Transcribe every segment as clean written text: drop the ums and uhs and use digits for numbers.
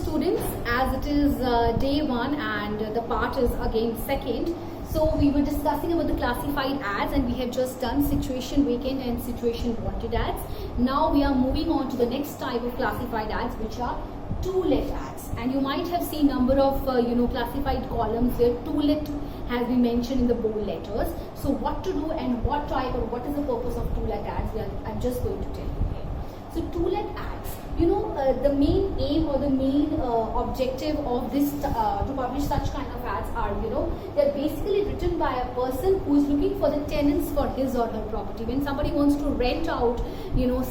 students, as it is day one and the part is again second. So we were discussing about the classified ads and we have just done situation vacant and situation wanted ads. Now we are moving on to the next type of classified ads, which are to-let ads. And you might have seen number of classified columns where to-let has been mentioned in the bold letters. So what to do and what type or what is the purpose of to-let ads, I'm just going to tell you here. So to-let ads, the main aim or the main objective of this to publish such kind of ads are, they're basically written by a person who is looking for the tenants for his or her property. When somebody wants to rent out,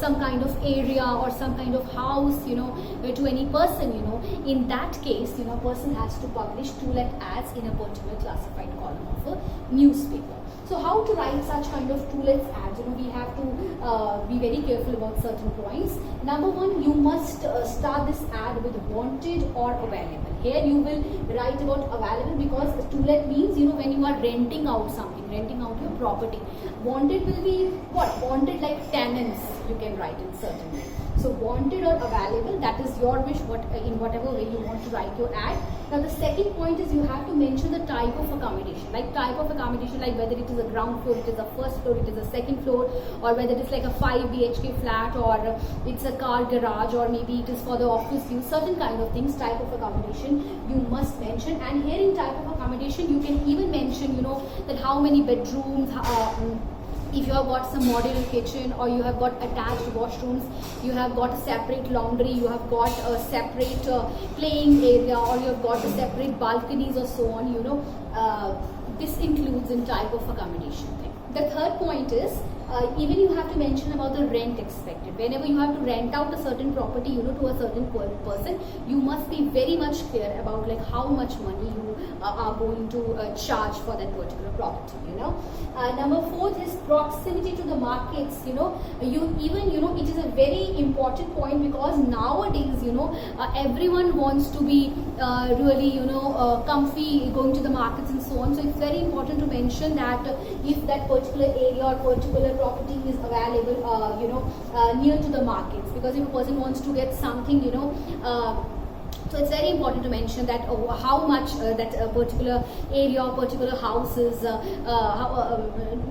some kind of area or some kind of house, to any person, in that case, a person has to publish to-let ads in a particular classified column of a newspaper. So how to write such kind of to-let ads? We have to be very careful about certain points. Number one, you must start this ad with wanted or available. Here you will write about available because to-let means, when you are renting out something, renting out your property. Wanted will be what? Wanted like tenants, you can write in certain way. So wanted or available, that is your wish, in whatever way you want to write your ad. Now the second point is you have to mention the type of accommodation, like whether it is a ground floor, it is a first floor, it is a second floor, or whether it is like a 5 BHK flat, or it's a car garage, or maybe it is for the office use, certain kind of things, type of accommodation you must mention. And here in type of accommodation you can even mention, that how many bedrooms, if you have got some modular kitchen, or you have got attached washrooms, you have got a separate laundry, you have got a separate playing area, or you have got a separate balconies or so on, this includes in type of accommodation thing. The third point is, even you have to mention about the rent expected. Whenever you have to rent out a certain property, to a certain person, you must be very much clear about like how much money you are going to charge for that particular property. Number fourth is proximity to the markets. It is a very important point because nowadays, everyone wants to be really, comfy going to the markets and so on. So it's very important to mention that if that particular area or particular property is available, near to the markets, because if a person wants to get something, so it's very important to mention that how much that particular area or particular house is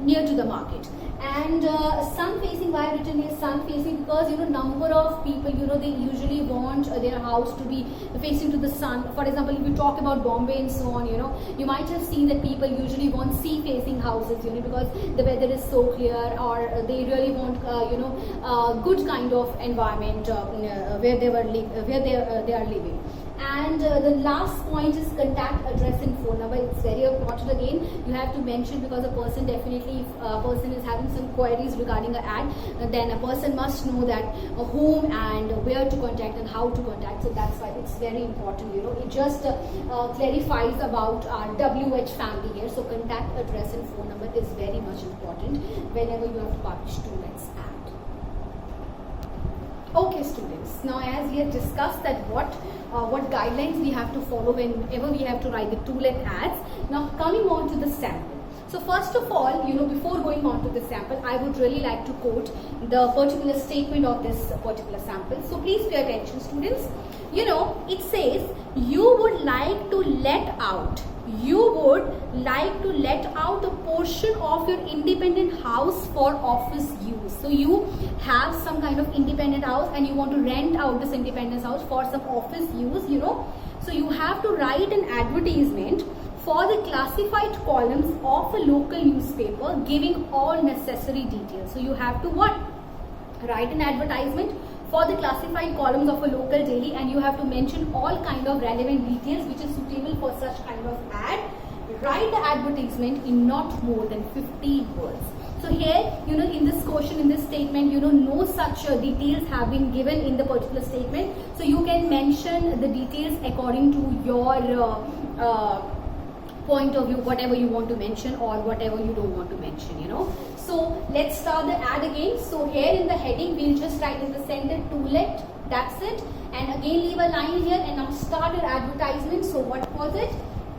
near to the market. And sun facing, why written is sun facing? Because number of people, they usually want their house to be facing to the sun. For example, if you talk about Bombay and so on, you might have seen that people usually want sea facing houses, because the weather is so clear, or they really want good kind of environment where they are living. And the last point is contact address and phone number. It's very important again. You have to mention, because a person definitely, if a person is having some queries regarding an ad, then a person must know that whom and where to contact and how to contact. So that's why it's very important. It just clarifies about our WH family here. So contact address and phone number is very much important whenever you have to publish to-let ad. Okay, students. Now, as we have discussed that what guidelines we have to follow whenever we have to write the to-let ads. Now, coming on to the sample. So, first of all, before going on to the sample, I would really like to quote the particular statement of this particular sample. So, please pay attention, students. It says, you would like to let out a portion of your independent house for office use. So you have some kind of independent house and you want to rent out this independent house for some office use, So you have to write an advertisement for the classified columns of a local newspaper giving all necessary details. So you have to what? Write an advertisement for the classified columns of a local daily, and you have to mention all kind of relevant details which is suitable for such kind of ad. Write the advertisement in not more than 15 words. So here, in this question, in this statement, no such details have been given in the particular statement. So you can mention the details according to your point of view, whatever you want to mention or whatever you don't want to mention, So let's start the ad again. So here in the heading, we'll just write in the center to-let, that's it. And again leave a line here and now start your advertisement. So what was it?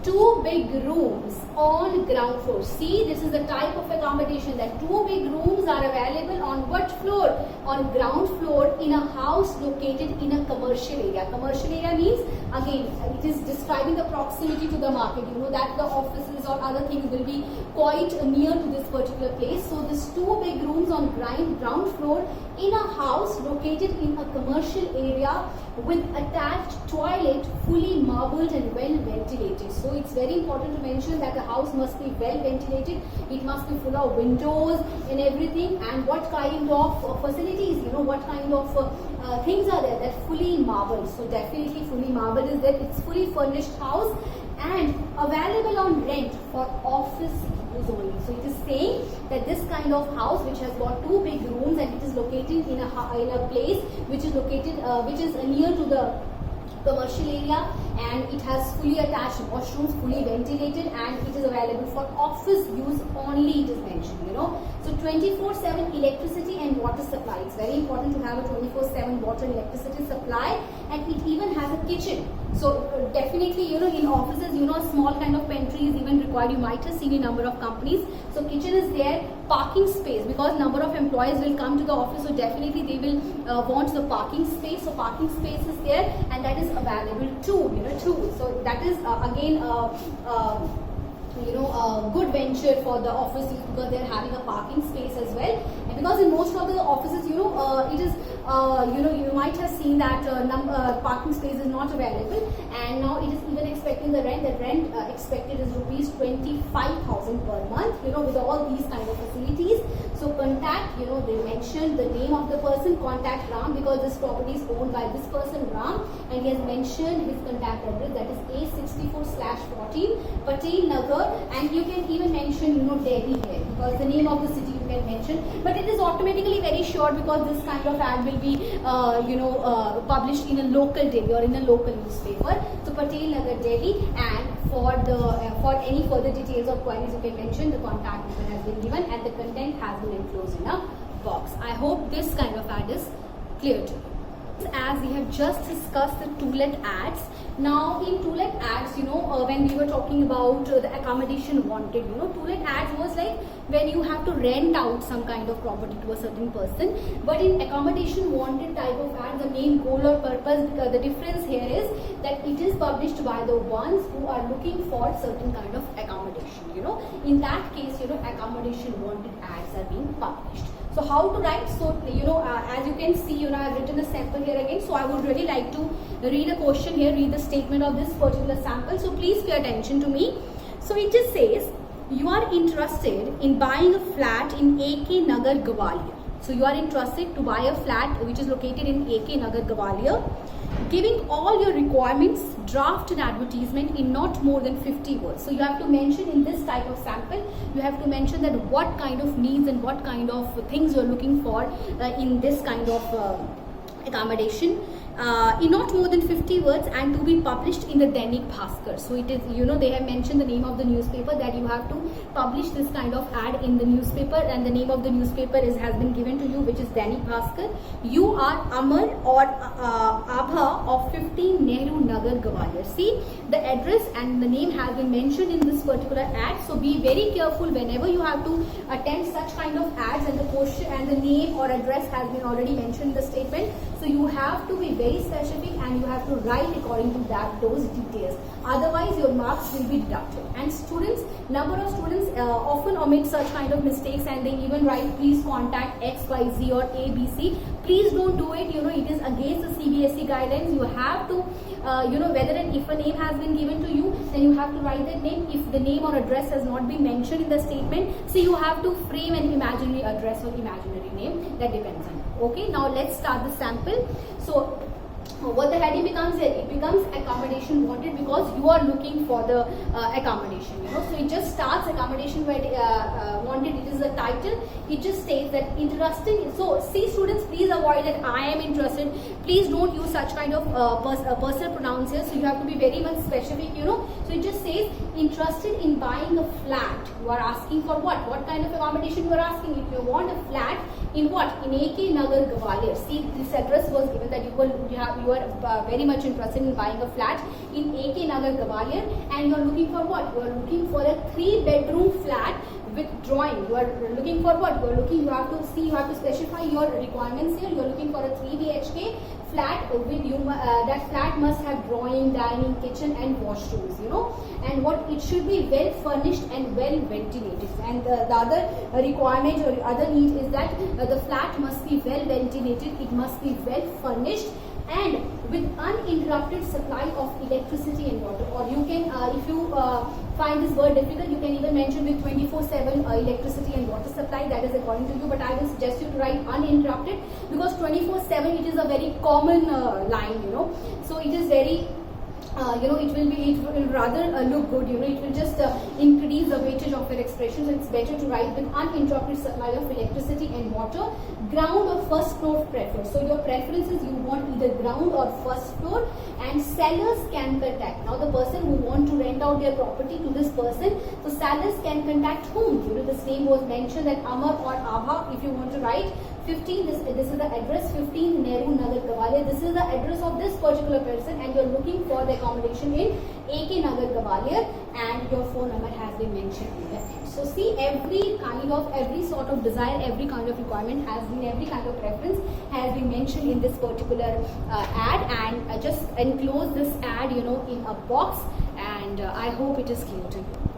2 big rooms on ground floor. See, this is the type of accommodation, that 2 big rooms are available on what floor? On ground floor in a house located in a commercial area. Commercial area means, again, it is describing the proximity to the market. You know that the offices or other things will be quite near to this particular place. So this 2 big rooms on ground floor in a house located in a commercial area with attached toilet, fully marbled and well ventilated. So it's very important to mention that the house must be well ventilated. It must be full of windows and everything. And what kind of facilities, you know, what kind of things are there? That fully marbled. So definitely fully marbled is that it's fully furnished house and available on rent for office use only. So it is saying that this kind of house which has got 2 big rooms and it is located in a place which is located which is near to the commercial area, and it has fully attached washrooms, fully ventilated, and it is available for office use only, it is mentioned, you know. So 24/7 electricity and water supply. It's very important to have a 24/7 water and electricity supply, and it even has a kitchen. So definitely, you know, in offices, you know, small kind of pantry is even required. You might have seen a number of companies. So kitchen is there. Parking space, because number of employees will come to the office, so definitely they will want the parking space. So parking space is there, and that is available too, you know, too. So that is again you know, a good venture for the office, because they're having a parking space as well. And because in most of the offices, you know, it is you know, you might have seen that parking space is not available, and now it is even expecting the rent. The rent expected is rupees 25,000 per month, you know, with all these kind of facilities. So contact, you know, they mentioned the name of the person, contact Ram, because this property is owned by this person Ram, and he has mentioned his contact address, that is A64/14 Patel Nagar, and you can even mention, you know, Delhi here, because the name of the city you can mention, but it is automatically very short, because this kind of ad will be you know, published in a local daily or in a local newspaper. So Patel Nagar, Delhi, and for any further details or queries you can mention the contact number has been given, and the content has been enclosed in a box. I hope this kind of ad is clear to you. As we have just discussed the to-let ads, now in to-let ads, you know, when we were talking about the accommodation wanted, you know, to-let ads was like when you have to rent out some kind of property to a certain person. But in accommodation wanted type of ad, the main goal or purpose, the difference here is that it is published by the ones who are looking for certain kind of accommodation, you know. In that case, you know, accommodation wanted ads are being published. So how to write? So, you know, as you can see, you know, I have written a sample here again. So I would really like to read a question here, read the statement of this particular sample. So please pay attention to me. So it just says, you are interested in buying a flat in AK Nagar, Gwalior. So you are interested to buy a flat which is located in AK Nagar, Gwalior. Giving all your requirements, draft an advertisement in not more than 50 words. So you have to mention in this type of sample, you have to mention that what kind of needs and what kind of things you are looking for in this kind of accommodation. In not more than 50 words, and to be published in the Dainik Bhaskar. So it is, you know, they have mentioned the name of the newspaper, that you have to publish this kind of ad in the newspaper, and the name of the newspaper has been given to you, which is Dainik Bhaskar. You are Amar or Abha of 15 Nehru Nagar, Gwalior. See, the address and the name has been mentioned in this particular ad. So be very careful whenever you have to attend such kind of ads, and the question and the name or address has been already mentioned in the statement. So you have to be very specific, and you have to write according to those details. Otherwise, your marks will be deducted. And students, number of students often omit such kind of mistakes, and they even write, please contact X, Y, Z or ABC. Please don't do it. You know, it is against the CBSE guidelines. You have to, you know, whether and if a name has been given to you, then you have to write that name. If the name or address has not been mentioned in the statement, so you have to frame an imaginary address or imaginary name. That depends on it. Okay, now let's start the sample. So what the heading becomes here, it becomes accommodation wanted, because you are looking for the accommodation, you know. So it just starts accommodation wanted, it is the title. It just states that interesting. So see students, please avoid that I am interested. Please don't use such kind of personal pronouns here. So you have to be very much specific, you know. So it just says interested in buying a flat. You are asking for what kind of accommodation you are asking. If you want a flat in what? In AK Nagar, Gwalior. See, this address was given that you are very much interested in buying a flat in AK Nagar Gwalior, and you are looking for what? You are looking for a 3-bedroom flat with drawing. You are looking for what? You have to specify your requirements here. You are looking for a 3 BHK flat with that flat must have drawing, dining, kitchen and washrooms, and what it should be well furnished and well ventilated. And the other requirement or other need is that the flat must be well ventilated, it must be well furnished and with uninterrupted supply of electricity and water. Or you can, if you find this word difficult, you can even mention with 24/7 electricity and water supply. That is according to you, but I will suggest you to write uninterrupted, because 24/7 it is a very common line, so it is very it will rather look good, it will just increase the weightage of your expressions. It's better to write with uninterrupted supply of electricity and water, ground or first floor preferred. So your preferences, you want either ground or first floor, and sellers can contact. Now the person who want to rent out their property to this person, so sellers can contact whom? This name was mentioned, that Amar or Abha, if you want to write 15, this is the address, 15 Nehru Nagar Gwalior. This is the address of this particular person, and you're looking for the accommodation in AK Nagar Gwalior, and your phone number has been mentioned in the end. So see, every sort of desire, every kind of requirement has been, every kind of preference has been mentioned in this particular ad, and just enclose this ad, in a box, and I hope it is clear to you.